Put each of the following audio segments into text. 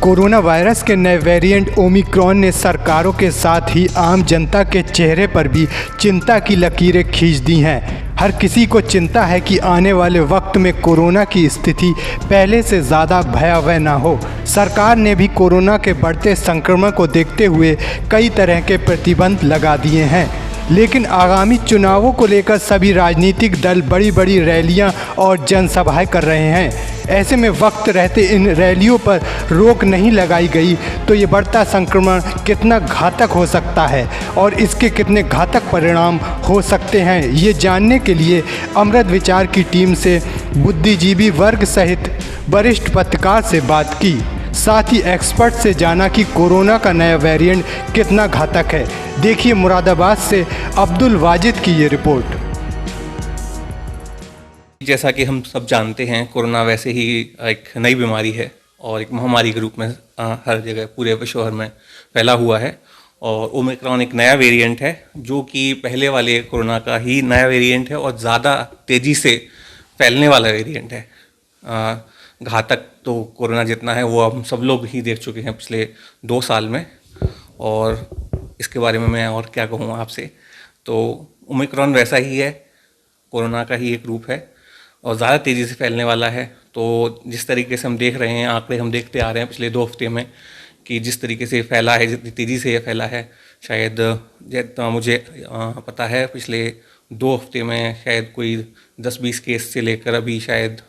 Corona virus के नए variant Omicron ने सरकारों के साथ ही आम जनता के चेहरे पर भी चिंता की लकीरें खींच दी हैं। हर किसी को चिंता है कि आने वाले वक्त में कोरोना की स्थिति पहले से ज़्यादा भयावह न हो। सरकार ने भी कोरोना के बढ़ते संक्रमण को देखते हुए कई तरह के प्रतिबंध लगा दिए हैं, लेकिन आगामी चुनावों को लेकर सभी राजनीतिक दल बड़ी बड़ी रैलियां और जनसभाएं कर रहे हैं। ऐसे में वक्त रहते इन रैलियों पर रोक नहीं लगाई गई तो ये बढ़ता संक्रमण कितना घातक हो सकता है और इसके कितने घातक परिणाम हो सकते हैं, ये जानने के लिए अमृत विचार की टीम से बुद्धिजीवी वर्ग सहित वरिष्ठ पत्रकार से बात की। साथ ही एक्सपर्ट से जाना कि कोरोना का नया वेरिएंट कितना घातक है। देखिए मुरादाबाद से अब्दुल वाजिद की ये रिपोर्ट। जैसा कि हम सब जानते हैं, कोरोना वैसे ही एक नई बीमारी है और एक महामारी के रूप में हर जगह पूरे विश्व भर में फैला हुआ है। और ओमिक्रॉन एक नया वेरिएंट है जो कि पहले वाले कोरोना का ही नया वेरिएंट है और ज़्यादा तेज़ी से फैलने वाला वेरिएंट है। घातक तो कोरोना जितना है वो हम सब लोग ही देख चुके हैं पिछले 2 साल में, और इसके बारे में मैं और क्या कहूँ आपसे। तो ओमिक्रॉन वैसा ही है, कोरोना का ही एक रूप है और ज़्यादा तेज़ी से फैलने वाला है। तो जिस तरीके से हम देख रहे हैं, आंकड़े हम देखते आ रहे हैं पिछले 2 हफ्ते में कि जिस तरीके से फैला है, जितनी तेज़ी से ये फैला है, शायद जितना मुझे पता है पिछले 2 हफ्ते में शायद कोई 10-20 केस से लेकर अभी शायद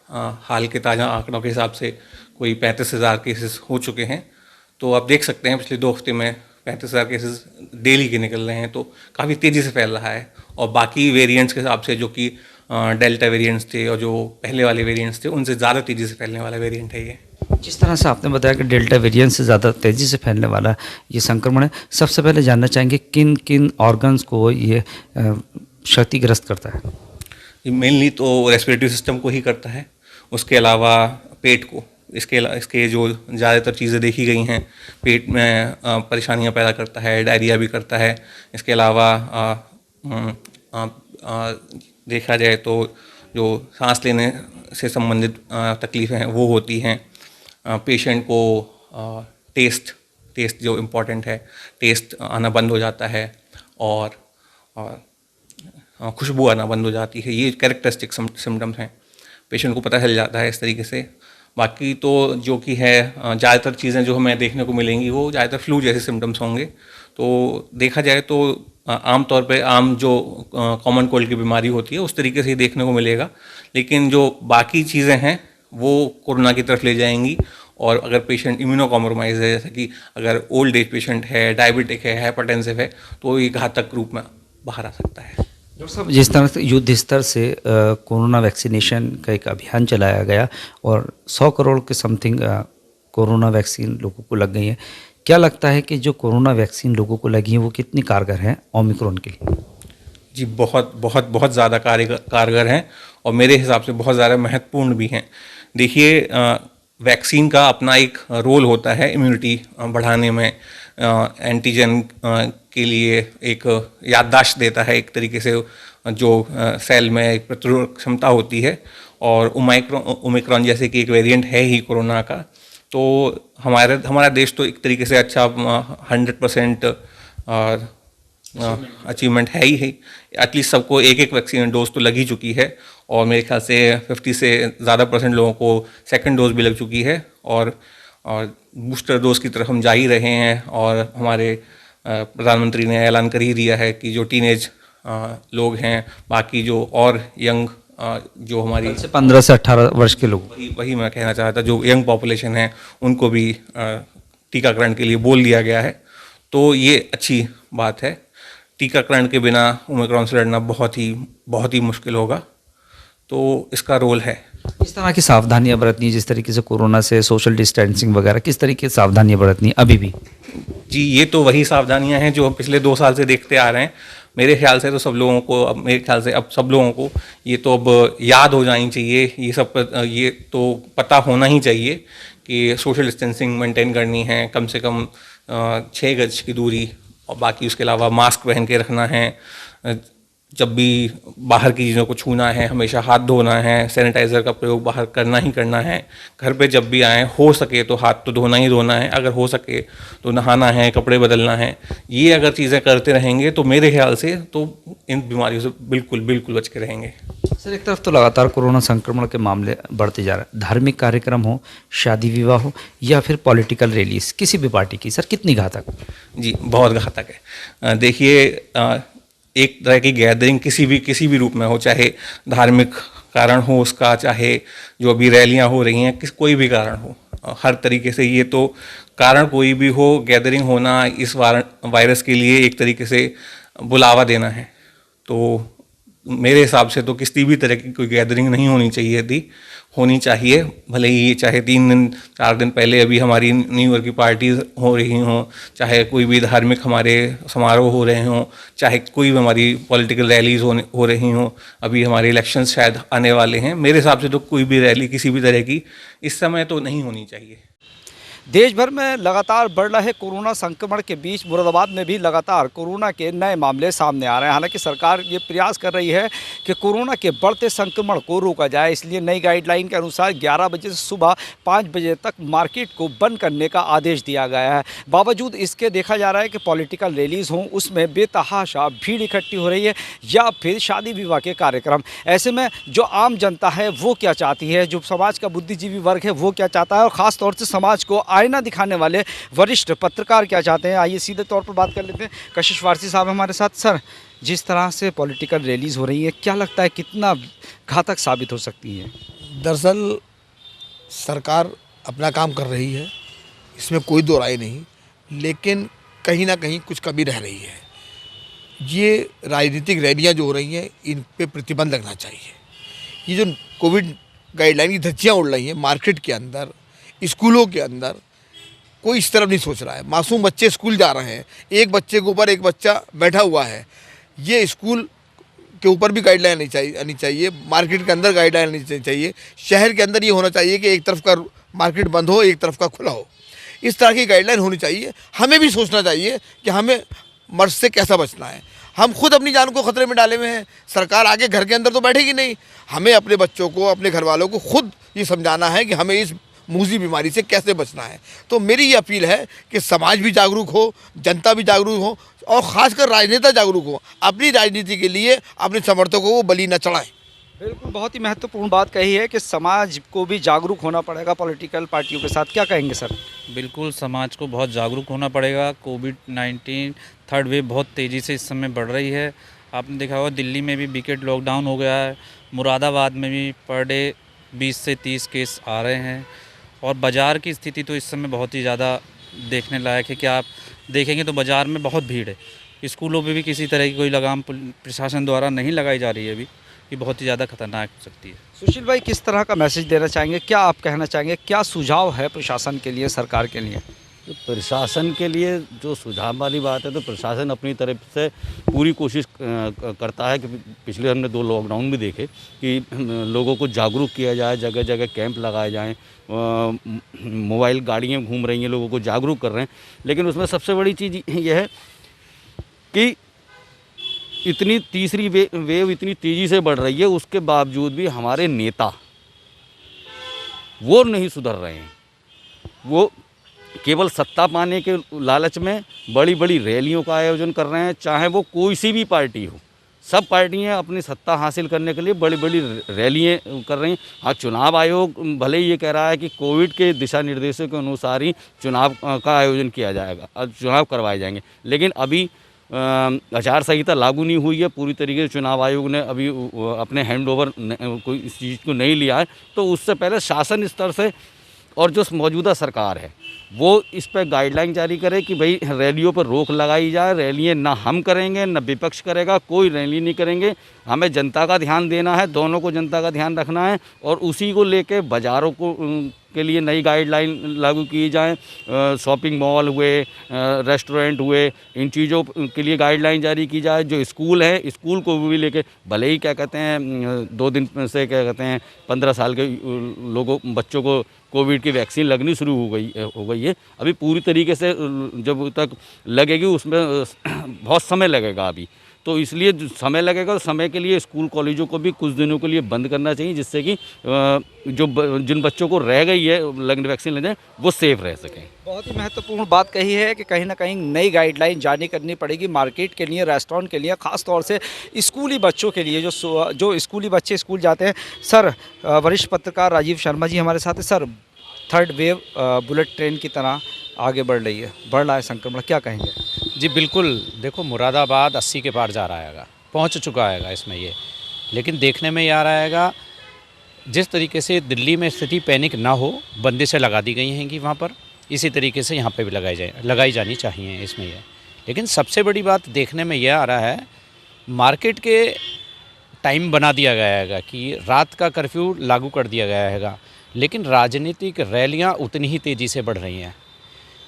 हाल के ताज़ा आंकड़ों के हिसाब से कोई 35,000 केसेस हो चुके हैं। तो आप देख सकते हैं पिछले 2 हफ्ते में 35,000 केसेस डेली के निकल रहे हैं, तो काफ़ी तेज़ी से फैल रहा है। और बाकी वेरिएंट्स के हिसाब से जो कि डेल्टा वेरिएंट्स थे और जो पहले वाले वेरिएंट्स थे, उनसे ज़्यादा तेज़ी से फैलने वाला वेरिएंट है ये। जिस तरह से आपने बताया कि डेल्टा वेरिएंट से ज़्यादा तेज़ी से फैलने वाला ये संक्रमण है, सबसे पहले जानना चाहेंगे किन किन ऑर्गन्स को ये क्षतिग्रस्त करता है? मेनली तो रेस्पिरेटरी सिस्टम को ही करता है, उसके अलावा पेट को। इसके जो ज़्यादातर चीज़ें देखी गई हैं, पेट में परेशानियां पैदा करता है, डायरिया भी करता है। इसके अलावा देखा जाए तो जो सांस लेने से संबंधित तकलीफ़ें हैं वो होती हैं। पेशेंट को टेस्ट जो इम्पॉर्टेंट है, टेस्ट आना बंद हो जाता है और खुशबू आना बंद हो जाती है। ये कैरेक्टरिस्टिक सिम्टम्स हैं, पेशेंट को पता चल जाता है इस तरीके से। बाकी तो जो कि है ज़्यादातर चीज़ें जो हमें देखने को मिलेंगी वो ज़्यादातर फ्लू जैसे सिम्टम्स होंगे। तो देखा जाए तो आम तौर पे आम जो कॉमन कोल्ड की बीमारी होती है उस तरीके से ही देखने को मिलेगा, लेकिन जो बाकी चीज़ें हैं वो कोरोना की तरफ ले जाएंगी। और अगर पेशेंट इम्यूनो कॉम्प्रोमाइज़ है, जैसे कि अगर ओल्ड एज पेशेंट है, डायबिटिक है, हाइपरटेंसिव है, तो ये घातक रूप में बाहर आ सकता है। डॉक्टर साहब, जिस तरह से युद्ध स्तर से कोरोना वैक्सीनेशन का एक अभियान चलाया गया और 100 करोड़ के समथिंग कोरोना वैक्सीन लोगों को लग गई है, क्या लगता है कि जो कोरोना वैक्सीन लोगों को लगी है वो कितनी कारगर है ओमिक्रॉन के लिए? जी बहुत ज़्यादा कारगर हैं और मेरे हिसाब से बहुत ज़्यादा महत्वपूर्ण भी हैं। देखिए, वैक्सीन का अपना एक रोल होता है इम्यूनिटी बढ़ाने में। एंटीजन के लिए एक याददाश्त देता है एक तरीके से, जो सेल में एक प्रतिरोधक क्षमता होती है। और ओमिक्रॉन जैसे कि एक वेरिएंट है ही कोरोना का, तो हमारा देश तो एक तरीके से अच्छा 100% अचीवमेंट है ही है। एटलीस्ट सबको एक वैक्सीन डोज तो लग ही चुकी है और मेरे ख्याल से 50 से ज़्यादा % लोगों को सेकंड डोज भी लग चुकी है और बूस्टर डोज की तरफ हम जा ही रहे हैं। और हमारे प्रधानमंत्री ने ऐलान कर ही दिया है कि जो टीनेज लोग हैं, बाकी जो और यंग जो हमारी 15 से 18 वर्ष के लोग, वही मैं कहना चाहता, जो यंग पॉपुलेशन है उनको भी टीकाकरण के लिए बोल दिया गया है। तो ये अच्छी बात है। टीकाकरण के बिना ओमिक्रॉन से लड़ना बहुत ही मुश्किल होगा, तो इसका रोल है। किस तरह की सावधानियां बरतनी, जिस तरीके से कोरोना से सोशल डिस्टेंसिंग वगैरह, किस तरीके से सावधानियां बरतनी अभी भी? जी, ये तो वही सावधानियां हैं जो हम पिछले 2 साल से देखते आ रहे हैं। मेरे ख्याल से तो सब लोगों को ये तो अब याद हो जानी चाहिए। ये तो पता होना ही चाहिए कि सोशल डिस्टेंसिंग मेंटेन करनी है, कम से कम 6 गज की दूरी, और बाकी उसके अलावा मास्क पहन के रखना है। जब भी बाहर की चीज़ों को छूना है, हमेशा हाथ धोना है, सैनिटाइज़र का प्रयोग बाहर करना ही करना है। घर पे जब भी आएँ, हो सके तो हाथ तो धोना ही धोना है, अगर हो सके तो नहाना है, कपड़े बदलना है। ये अगर चीज़ें करते रहेंगे तो मेरे ख्याल से तो इन बीमारियों से बिल्कुल बिल्कुल बच के रहेंगे। सर, एक तरफ तो लगातार कोरोना संक्रमण के मामले बढ़ते जा रहे हैं, धार्मिक कार्यक्रम हो, शादी विवाह हो या फिर पॉलिटिकल रैलीज किसी भी पार्टी की, सर कितनी घातक? जी, बहुत घातक है। देखिए, एक तरह की गैदरिंग किसी भी रूप में हो, चाहे धार्मिक कारण हो उसका, चाहे जो अभी रैलियां हो रही हैं, कोई भी कारण हो, हर तरीके से ये तो कारण कोई भी हो, गैदरिंग होना इस वायरस के लिए एक तरीके से बुलावा देना है। तो मेरे हिसाब से तो किसी भी तरह की कोई गैदरिंग नहीं होनी चाहिए, भले ही चाहे 3 दिन 4 दिन पहले अभी हमारी न्यू ईयर की पार्टीज हो रही हों, चाहे कोई भी धार्मिक हमारे समारोह हो रहे हों, चाहे कोई भी हमारी पॉलिटिकल रैलीज हो रही हों, अभी हमारे इलेक्शंस शायद आने वाले हैं। मेरे हिसाब से तो कोई भी रैली किसी भी तरह की इस समय तो नहीं होनी चाहिए। देश भर में लगातार बढ़ रहे कोरोना संक्रमण के बीच मुरादाबाद में भी लगातार कोरोना के नए मामले सामने आ रहे हैं। हालांकि सरकार ये प्रयास कर रही है कि कोरोना के बढ़ते संक्रमण को रोका जाए, इसलिए नई गाइडलाइन के अनुसार 11 बजे से सुबह 5 बजे तक मार्केट को बंद करने का आदेश दिया गया है। बावजूद इसके देखा जा रहा है कि पॉलिटिकल रैलीज हों, उसमें बेतहाशा भीड़ इकट्ठी हो रही है या फिर शादी विवाह के कार्यक्रम। ऐसे में जो आम जनता है वो क्या चाहती है, जो समाज का बुद्धिजीवी वर्ग है वो क्या चाहता है, और ख़ास तौर से समाज को आईना दिखाने वाले वरिष्ठ पत्रकार क्या चाहते हैं, आइए सीधे तौर पर बात कर लेते हैं। कशिश वारसी साहब हमारे साथ। सर, जिस तरह से पॉलिटिकल रैलीज हो रही है, क्या लगता है कितना घातक साबित हो सकती है? दरअसल सरकार अपना काम कर रही है, इसमें कोई दो राय नहीं, लेकिन कहीं ना कहीं कुछ कमी रह रही है। ये राजनीतिक रैलियां जो हो रही हैं, इन पे प्रतिबंध लगना चाहिए। ये जो कोविड गाइडलाइन की धज्जियाँ उड़ रही हैं मार्केट के अंदर, स्कूलों के अंदर, कोई इस तरफ नहीं सोच रहा है। मासूम बच्चे स्कूल जा रहे हैं, एक बच्चे के ऊपर एक बच्चा बैठा हुआ है। ये स्कूल के ऊपर भी गाइडलाइन आनी चाहिए, मार्केट के अंदर गाइडलाइन आनी चाहिए। शहर के अंदर ये होना चाहिए कि एक तरफ का मार्केट बंद हो, एक तरफ का खुला हो। इस तरह की गाइडलाइन होनी चाहिए। हमें भी सोचना चाहिए कि हमें मर्ज से कैसा बचना है। हम खुद अपनी जान को खतरे में डाले हुए हैं, सरकार आगे घर के अंदर तो बैठेगी नहीं। हमें अपने बच्चों को, अपने घर वालों को खुद ये समझाना है कि हमें इस मूजी बीमारी से कैसे बचना है। तो मेरी ये अपील है कि समाज भी जागरूक हो, जनता भी जागरूक हो, और ख़ासकर राजनेता जागरूक हो। अपनी राजनीति के लिए अपने समर्थकों को बलि न चढ़ाएं। बिल्कुल, बहुत ही महत्वपूर्ण बात कही है कि समाज को भी जागरूक होना पड़ेगा पॉलिटिकल पार्टियों के साथ। क्या कहेंगे सर? बिल्कुल, समाज को बहुत जागरूक होना पड़ेगा। कोविड-19 थर्ड वेव बहुत तेज़ी से इस समय बढ़ रही है। आपने देखा होगा दिल्ली में भी विकेट लॉकडाउन हो गया है, मुरादाबाद में भी पर डे 20 से 30 केस आ रहे हैं, और बाज़ार की स्थिति तो इस समय बहुत ही ज़्यादा देखने लायक है कि आप देखेंगे तो बाज़ार में बहुत भीड़ है। स्कूलों पे भी किसी तरह की कोई लगाम प्रशासन द्वारा नहीं लगाई जा रही है अभी, ये बहुत ही ज़्यादा खतरनाक हो सकती है। सुशील भाई, किस तरह का मैसेज देना चाहेंगे, क्या आप कहना चाहेंगे, क्या सुझाव है प्रशासन के लिए, सरकार के लिए? तो प्रशासन के लिए जो सुझाव वाली बात है, तो प्रशासन अपनी तरफ से पूरी कोशिश करता है कि पिछले हमने 2 लॉकडाउन भी देखे कि लोगों को जागरूक किया जाए, जगह जगह कैंप लगाए जाएं, मोबाइल गाड़ियां घूम रही हैं, लोगों को जागरूक कर रहे हैं। लेकिन उसमें सबसे बड़ी चीज़ यह है कि इतनी तीसरी वेव इतनी तेज़ी से बढ़ रही है, उसके बावजूद भी हमारे नेता वो नहीं सुधर रहे हैं। वो केवल सत्ता पाने के लालच में बड़ी बड़ी रैलियों का आयोजन कर रहे हैं, चाहे वो कोई सी भी पार्टी हो। सब पार्टियां अपनी सत्ता हासिल करने के लिए बड़ी बड़ी रैलियां कर रही हैं। हाँ, चुनाव आयोग भले ही ये कह रहा है कि कोविड के दिशा निर्देशों के अनुसार ही चुनाव का आयोजन किया जाएगा, चुनाव करवाए जाएंगे, लेकिन अभी आचार संहिता लागू नहीं हुई है पूरी तरीके से। चुनाव आयोग ने अभी अपने हैंड ओवर कोई इस चीज़ को नहीं लिया है। तो उससे पहले शासन स्तर से और जो मौजूदा सरकार है वो इस पर गाइडलाइन जारी करे कि भाई रैलियों पर रोक लगाई जाए। रैलियाँ ना हम करेंगे ना विपक्ष करेगा, कोई रैली नहीं करेंगे। हमें जनता का ध्यान देना है, दोनों को जनता का ध्यान रखना है, और उसी को लेके बाज़ारों को के लिए नई गाइडलाइन लागू की जाए। शॉपिंग मॉल हुए, रेस्टोरेंट हुए, इन चीज़ों के लिए गाइडलाइन जारी की जाए। जो स्कूल है, स्कूल को भी लेके भले ही क्या कहते हैं 2 दिन से क्या कहते हैं 15 साल के बच्चों को कोविड की वैक्सीन लगनी शुरू हो गई है। अभी पूरी तरीके से जब तक लगेगी उसमें बहुत समय लगेगा अभी, तो इसलिए जो समय लगेगा, तो समय के लिए स्कूल कॉलेजों को भी कुछ दिनों के लिए बंद करना चाहिए, जिससे कि जिन बच्चों को रह गई है लगने वैक्सीन लेने, वो सेफ रह सकें। बहुत ही महत्वपूर्ण बात कही है कि कहीं ना कहीं नई गाइडलाइन जारी करनी पड़ेगी मार्केट के लिए, रेस्टोरेंट के लिए, ख़ास तौर से स्कूली बच्चों के लिए, जो स्कूली बच्चे स्कूल जाते हैं। सर, वरिष्ठ पत्रकार राजीव शर्मा जी हमारे साथ हैं। Sir, third wave bullet train की तरह आगे बढ़ रहा है संक्रमण, क्या कहेंगे? जी बिल्कुल, देखो मुरादाबाद 80 के पार जा रहा हैगा, पहुंच चुका हैगा इसमें ये, लेकिन देखने में ये आ रहा हैगा जिस तरीके से दिल्ली में स्थिति पैनिक ना हो, बंदिशें लगा दी गई हैं कि वहाँ पर, इसी तरीके से यहाँ पे भी लगाई जानी चाहिए इसमें ये। लेकिन सबसे बड़ी बात देखने में यह आ रहा है, मार्केट के टाइम बना दिया गया हैगा कि रात का कर्फ्यू लागू कर दिया गया हैगा, लेकिन राजनीतिक रैलियाँ उतनी ही तेज़ी से बढ़ रही हैं।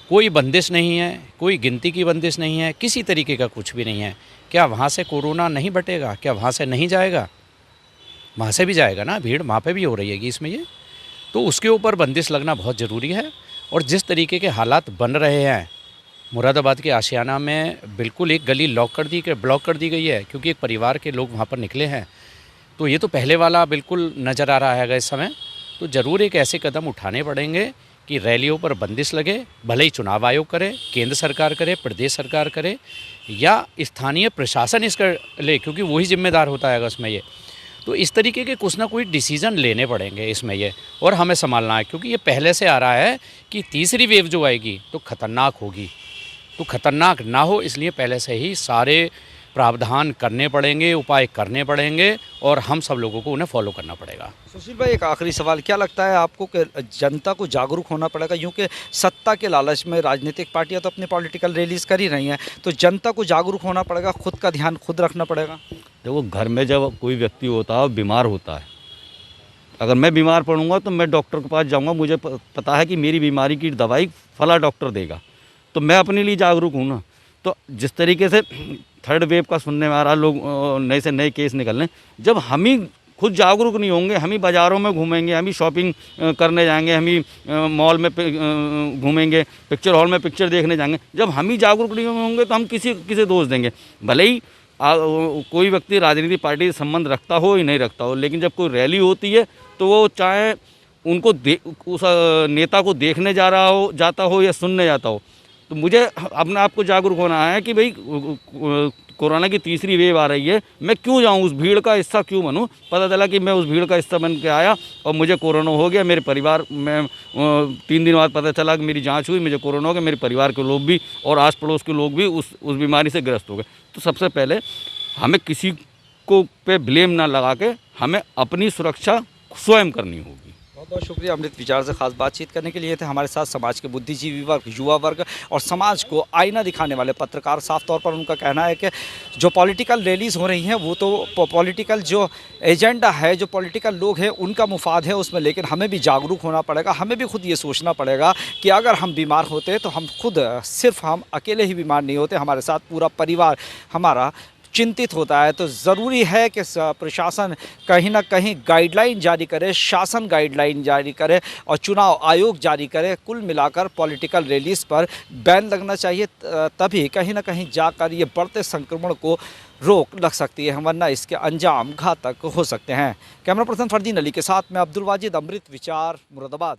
कोई बंदिश नहीं है, कोई गिनती की बंदिश नहीं है, किसी तरीके का कुछ भी नहीं है। क्या वहाँ से कोरोना नहीं बटेगा? क्या वहाँ से नहीं जाएगा? वहाँ से भी जाएगा ना, भीड़ वहाँ पे भी हो रही है इसमें ये, तो उसके ऊपर बंदिश लगना बहुत ज़रूरी है। और जिस तरीके के हालात बन रहे हैं, मुरादाबाद के आशियाना में बिल्कुल एक गली ब्लॉक कर दी गई है, क्योंकि एक परिवार के लोग वहाँ पर निकले हैं। तो ये तो पहले वाला बिल्कुल नज़र आ रहा है इस समय। तो ज़रूर एक ऐसे कदम उठाने पड़ेंगे कि रैलियों पर बंदिश लगे, भले ही चुनाव आयोग करे, केंद्र सरकार करे, प्रदेश सरकार करे, या स्थानीय प्रशासन इसका ले, क्योंकि वही जिम्मेदार होता है उसमें ये। तो इस तरीके के कुछ ना कोई डिसीज़न लेने पड़ेंगे इसमें ये, और हमें संभालना है, क्योंकि ये पहले से आ रहा है कि तीसरी वेव जो आएगी तो ख़तरनाक होगी। तो ख़तरनाक ना हो, इसलिए पहले से ही सारे प्रावधान करने पड़ेंगे, उपाय करने पड़ेंगे, और हम सब लोगों को उन्हें फॉलो करना पड़ेगा। सुशील भाई, एक आखिरी सवाल, क्या लगता है आपको कि जनता को जागरूक होना पड़ेगा? यूँ कि सत्ता के लालच में राजनीतिक पार्टियां तो अपनी पॉलिटिकल रैलीज कर ही रही हैं, तो जनता को जागरूक होना पड़ेगा, खुद का ध्यान खुद रखना पड़ेगा। देखो, घर में जब कोई व्यक्ति होता है, बीमार होता है, अगर मैं बीमार पड़ूंगा तो मैं डॉक्टर के पास जाऊंगा, मुझे पता है कि मेरी बीमारी की दवाई फला डॉक्टर देगा, तो मैं अपने लिए जागरूक हूँ ना। तो जिस तरीके से थर्ड वेव का सुनने में आ रहा, लोग नए से नए केस निकल रहे हैं, जब हम ही खुद जागरूक नहीं होंगे, हम ही बाज़ारों में घूमेंगे, हम ही शॉपिंग करने जाएंगे, हम ही मॉल में घूमेंगे, पिक्चर हॉल में पिक्चर देखने जाएंगे, जब हम ही जागरूक नहीं होंगे तो हम किसे दोष देंगे? भले ही कोई व्यक्ति राजनीतिक पार्टी से संबंध रखता हो या नहीं रखता हो, लेकिन जब कोई रैली होती है तो वो चाहे उनको उस नेता को देखने जाता हो या सुनने जाता हो, तो मुझे अपने आप को जागरूक होना है कि भाई कोरोना की तीसरी वेव आ रही है, मैं क्यों जाऊं, उस भीड़ का हिस्सा क्यों बनूं? पता चला कि मैं उस भीड़ का हिस्सा बन के आया और मुझे कोरोना हो गया, मेरे परिवार में 3 दिन बाद पता चला कि मेरी जांच हुई, मुझे कोरोना हो गया, मेरे परिवार के लोग भी और आस पड़ोस के लोग भी उस बीमारी से ग्रस्त हो गए। तो सबसे पहले हमें किसी को पे ब्लेम ना लगा के हमें अपनी सुरक्षा स्वयं करनी होगी। बहुत बहुत शुक्रिया अमृत विचार से खास बातचीत करने के लिए। थे हमारे साथ समाज के बुद्धिजीवी वर्ग, युवा वर्ग और समाज को आईना दिखाने वाले पत्रकार। साफ तौर पर उनका कहना है कि जो पॉलिटिकल रैलीज हो रही हैं वो तो पॉलिटिकल जो एजेंडा है, जो पॉलिटिकल लोग हैं उनका मुफाद है उसमें, लेकिन हमें भी जागरूक होना पड़ेगा। हमें भी खुद ये सोचना पड़ेगा कि अगर हम बीमार होते तो हम खुद, सिर्फ हम अकेले ही बीमार नहीं होते, हमारे साथ पूरा परिवार हमारा चिंतित होता है। तो ज़रूरी है कि प्रशासन कहीं ना कहीं गाइडलाइन जारी करे, शासन गाइडलाइन जारी करे और चुनाव आयोग जारी करे। कुल मिलाकर पॉलिटिकल रैलीज पर बैन लगना चाहिए, तभी कहीं ना कहीं जाकर ये बढ़ते संक्रमण को रोक लग सकती है, वरना इसके अंजाम घातक हो सकते हैं। कैमरा पर्सन फरदीन अली के साथ मैं अब्दुल वाजिद, अमृत विचार, मुरादाबाद।